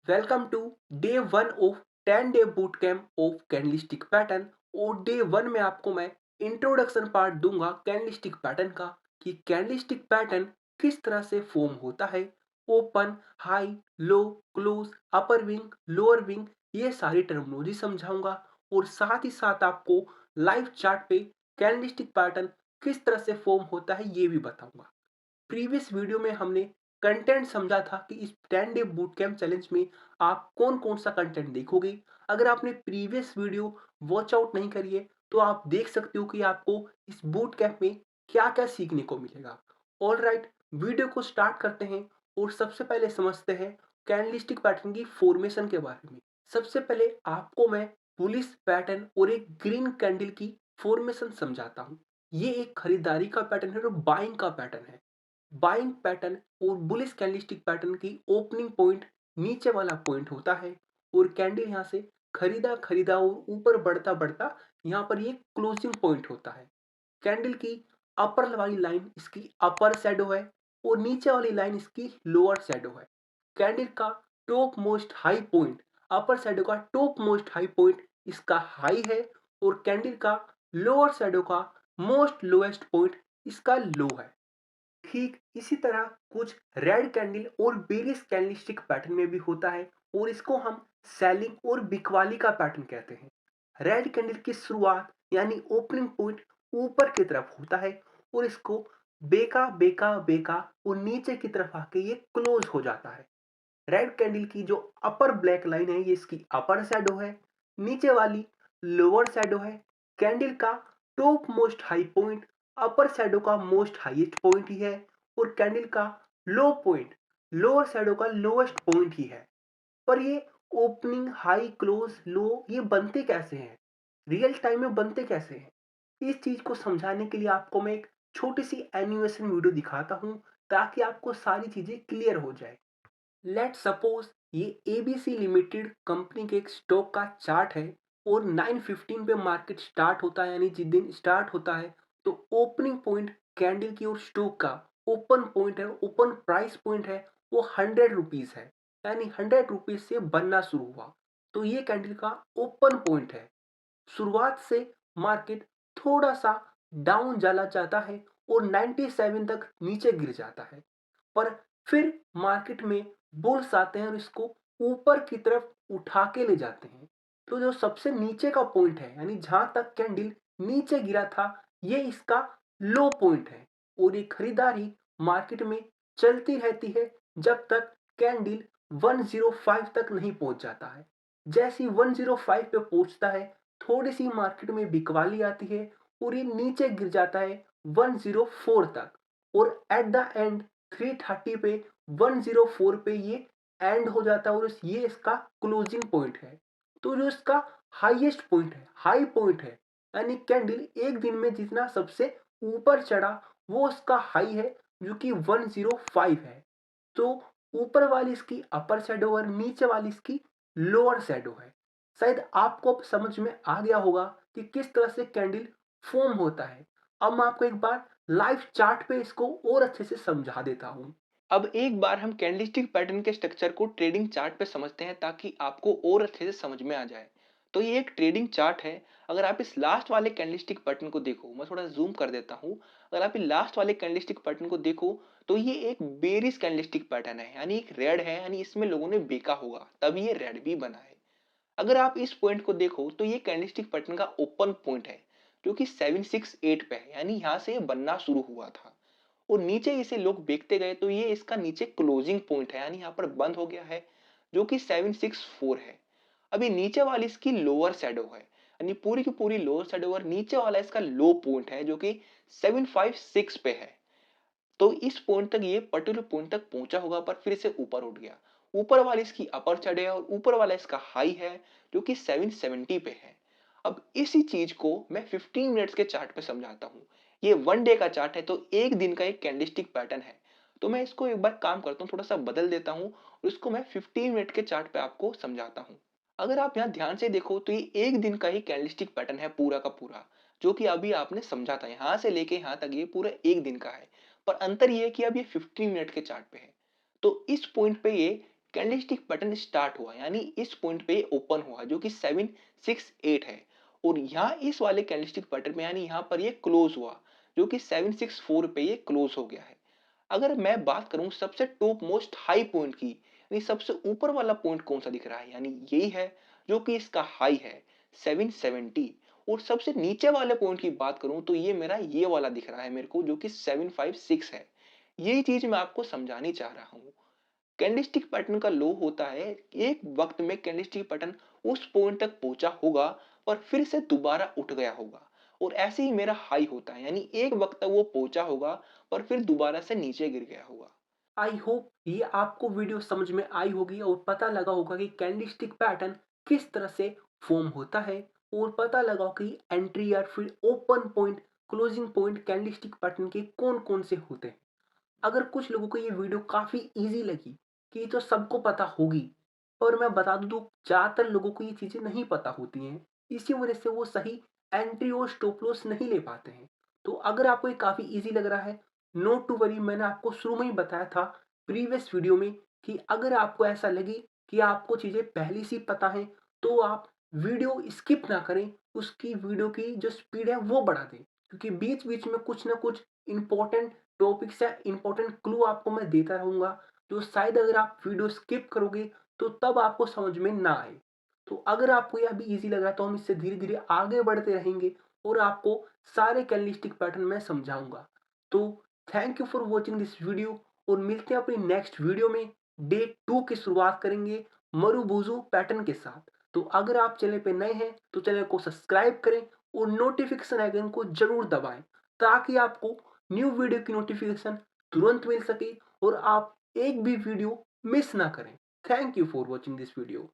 Welcome to day one of 10 day boot camp of candlestick pattern. और day one में आपको मैं introduction part दूंगा कैंडलस्टिक पैटर्न का कि कैंडलस्टिक पैटर्न किस तरह से फॉर्म होता है। ओपन, हाई, लो, क्लोज, अपर विंग, लोअर विंग, ये सारी टर्मिनोलॉजी समझाऊंगा। और साथ ही साथ आपको लाइव चार्ट पे कैंडलस्टिक पैटर्न किस तरह से फॉर्म होता है ये भी बताऊंगा। प्रीवियस वीडियो में हमने कंटेंट समझा था कि इस 10 डे बूट कैंप चैलेंज में आप कौन कौन सा कंटेंट देखोगे। अगर आपने प्रीवियस वीडियो वॉच आउट नहीं करी है तो आप देख सकते हो कि आपको इस बूट कैंप में क्या क्या सीखने को मिलेगा। ऑल राइट, वीडियो को स्टार्ट करते हैं और सबसे पहले समझते हैं कैंडलस्टिक पैटर्न की फॉर्मेशन के बारे में। सबसे पहले आपको मैं बुलिश पैटर्न और एक ग्रीन कैंडल की फॉर्मेशन समझाता हूँ। ये एक खरीदारी का पैटर्न है और बाइंग का पैटर्न है। बाइंग पैटर्न और बुलिश कैंडलस्टिक पैटर्न की ओपनिंग पॉइंट नीचे वाला पॉइंट होता है और कैंडल यहाँ से खरीदा खरीदा और ऊपर बढ़ता बढ़ता यहाँ पर ये क्लोजिंग पॉइंट होता है। कैंडल की अपर वाली लाइन इसकी अपर शैडो है और नीचे वाली लाइन इसकी लोअर शैडो है। कैंडल का टॉप मोस्ट हाई पॉइंट, अपर शैडो का टॉप मोस्ट हाई पॉइंट इसका हाई है और कैंडल का लोअर शैडो का मोस्ट लोएस्ट पॉइंट इसका लो है। ठीक इसी तरह कुछ रेड कैंडल और बेरिस कैंडलस्टिक पैटर्न में भी होता है और इसको हम सेलिंग और बिकवाली का पैटर्न कहते हैं। रेड कैंडल की शुरुआत यानी ओपनिंग पॉइंट ऊपर की तरफ होता है और इसको बेका बेका बेका और नीचे की तरफ आके ये क्लोज हो जाता है। रेड कैंडल की जो अपर ब्लैक लाइन है ये इसकी अपर शैडो है, नीचे वाली लोअर शैडो है। कैंडल का टॉप मोस्ट हाई पॉइंट अपर शैडो का मोस्ट हाईएस्ट पॉइंट ही है और कैंडल का लो पॉइंट लोअर शैडो का लोएस्ट पॉइंट ही है। पर ये ओपनिंग हाई क्लोज लो ये बनते कैसे हैं, रियल टाइम में बनते कैसे हैं, इस चीज को समझाने के लिए आपको मैं एक छोटी सी एनिमेशन वीडियो दिखाता हूं ताकि आपको सारी चीजें क्लियर हो जाए। लेट सपोज ये एबीसी लिमिटेड कंपनी के एक स्टॉक का चार्ट है और 9:15 पे मार्केट स्टार्ट होता है, यानी जिस दिन स्टार्ट होता है तो ओपनिंग पॉइंट कैंडल की और स्टॉक का ओपन पॉइंट है, ओपन प्राइस पॉइंट है वो 100 रुपीज है, यानी 100 रुपीज से बनना शुरू हुआ। तो ये कैंडल का ओपन पॉइंट है। शुरुआत से मार्केट थोड़ा सा डाउन जाना चाहता है और 97 तक नीचे गिर जाता है, पर फिर मार्केट में बुल्स आते हैं और इसको ऊपर की तरफ उठा के ले जाते हैं। तो जो सबसे नीचे का पॉइंट है यानी जहां तक कैंडल नीचे गिरा था ये इसका लो पॉइंट है और ये खरीदारी मार्केट में चलती रहती है जब तक कैंडल 105 तक नहीं पहुंच जाता है। जैसे ही 105 पे पहुंचता है थोड़ी सी मार्केट में बिकवाली आती है और ये नीचे गिर जाता है 104 तक और एट द एंड 330 पे 104 पे ये एंड हो जाता है और ये इसका क्लोजिंग पॉइंट है। तो जो इसका हाईएस्ट पॉइंट है, हाई पॉइंट है, यानी कैंडल एक दिन में जितना सबसे ऊपर चढ़ा वो उसका हाई है जो कि 105 है। तो ऊपर वाली इसकी अपर शैडो और नीचे वाली इसकी लोअर शैडो है। शायद आपको अब समझ में आ गया होगा कि किस तरह से कैंडल फॉर्म होता है। अब मैं आपको एक बार लाइव चार्ट पे इसको और अच्छे से समझा देता हूँ। अब एक बार हम कैंडलस्टिक पैटर्न के स्ट्रक्चर को ट्रेडिंग चार्ट पे समझते हैं ताकि आपको और अच्छे से समझ में आ जाए। तो ये एक ट्रेडिंग चार्ट है। अगर आप इस लास्ट वाले कैंडलस्टिक पैटर्न को देखो, मैं थोड़ा जूम कर देता हूँ। अगर आप इस लास्ट वाले कैंडलस्टिक पैटर्न को देखो तो ये एक बेरिश कैंडलस्टिक पैटर्न है, यानी एक रेड है, यानी इसमें लोगों ने बेचा होगा तभी ये रेड भी बना है। अगर आप इस पॉइंट को देखो तो ये कैंडलस्टिक पैटर्न का ओपन पॉइंट है जो कि 768 पे है, यानी यहाँ से ये बनना शुरू हुआ था और नीचे इसे लोग बेचते गए तो ये इसका नीचे क्लोजिंग पॉइंट है, यानी यहाँ पर बंद हो गया है जो कि 764 है। अभी नीचे वाली इसकी लोअर शैडो है, यानी पूरी की पूरी लोअर शैडो और नीचे वाला इसका लो पॉइंट है जो कि 756 पे है। तो इस पॉइंट तक, ये पर्टिकुलर पॉइंट तक पहुंचा होगा पर फिर से ऊपर उठ गया। ऊपर वाली इसकी अपर चढ़े और ऊपर वाला इसका हाई है जो कि 770 पे है। अब इसी चीज को मैं 15 मिनट्स के चार्ट पे समझाता हूँ। ये वन डे का चार्ट है तो एक दिन का एक कैंडलस्टिक पैटर्न है। तो मैं इसको एक बार काम करता हूँ, थोड़ा सा बदल देता हूँ और इसको मैं 15 मिनट के चार्ट पे आपको समझाता हूँ। अगर आप यहाँ ध्यान से देखो तो ये एक दिन का ही कैंडलस्टिक पैटर्न है पूरा का पूरा, जो कि अभी आपने समझा था। यहाँ से लेके यहाँ तक ये पूरा एक दिन का है, पर अंतर ये है कि अब ये 15 मिनट के चार्ट पे है। तो इस पॉइंट पे ये कैंडलस्टिक पैटर्न स्टार्ट हुआ, यानी इस पॉइंट पे ओपन हुआ जो कि 768 है, और यहाँ इस वाले कैंडलस्टिक पैटर्न में यानी यहाँ पर ये क्लोज हुआ जो कि 764 पे ये क्लोज हो गया है। अगर मैं बात करूं सबसे टॉप मोस्ट हाई पॉइंट की, यानी सबसे ऊपर वाला पॉइंट कौन सा दिख रहा है, यानी यही है जो कि इसका हाई है 770। और सबसे नीचे वाले पॉइंट की बात करूं तो ये मेरा ये वाला दिख रहा है मेरे को, जो कि 756 है। यही चीज मैं आपको समझानी चाह रहा हूं। कैंडलस्टिक पैटर्न का लो होता है, एक वक्त में कैंडलस्टिक पैटर्न उस पॉइंट तक पहुंचा होगा और फिर से दोबारा उठ गया होगा, और ऐसे ही मेरा हाई होता है, यानी एक वक्त तक वो पहुंचा होगा और फिर दोबारा से नीचे गिर गया होगा। आई होप ये आपको वीडियो समझ में आई होगी और पता लगा होगा कि कैंडलस्टिक पैटर्न किस तरह से फॉर्म होता है, और पता लगा कि एंट्री या फिर open point, closing point candlestick pattern के कौन कौन से होते हैं। अगर कुछ लोगों को ये वीडियो काफ़ी ईज़ी लगी, कि ये तो सबको पता होगी, पर मैं बता दूँ तो ज़्यादातर लोगों को ये चीज़ें नहीं पता होती हैं। इसी वजह से वो सही एंट्री और स्टॉप लॉस नहीं ले पाते हैं। तो अगर आपको ये काफ़ी ईज़ी लग रहा है, नॉट टू वरी, मैंने आपको शुरू में ही बताया था प्रीवियस वीडियो में कि अगर आपको ऐसा लगे कि आपको चीज़ें पहले से ही पता हैं, तो आप वीडियो स्किप ना करें, उसकी वीडियो की जो स्पीड है वो बढ़ा दें। क्योंकि बीच-बीच में कुछ ना कुछ इम्पोर्टेंट टॉपिक्स या इम्पोर्टेंट क्लू आपको मैं देता रहूँगा, जो शायद अगर आप वीडियो स्किप करोगे तो तब आपको समझ में ना आए। तो अगर आपको ये अभी ईज़ी लग रहा है तो हम इससे धीरे-धीरे आगे बढ़ते रहेंगे और आपको सारे कैंडलस्टिक पैटर्न मैं समझाऊँगा। तो thank you for watching this video, और मिलते हैं अपनी नेक्स्ट वीडियो में। डे 2 की शुरुआत करेंगे मरुबुजु पैटर्न के साथ। तो अगर आप चैनल पे नए हैं तो चैनल को सब्सक्राइब करें और नोटिफिकेशन आइकन को जरूर दबाएं, ताकि आपको न्यू वीडियो की नोटिफिकेशन तुरंत मिल सके और आप एक भी वीडियो मिस ना करें। Thank you for watching this video.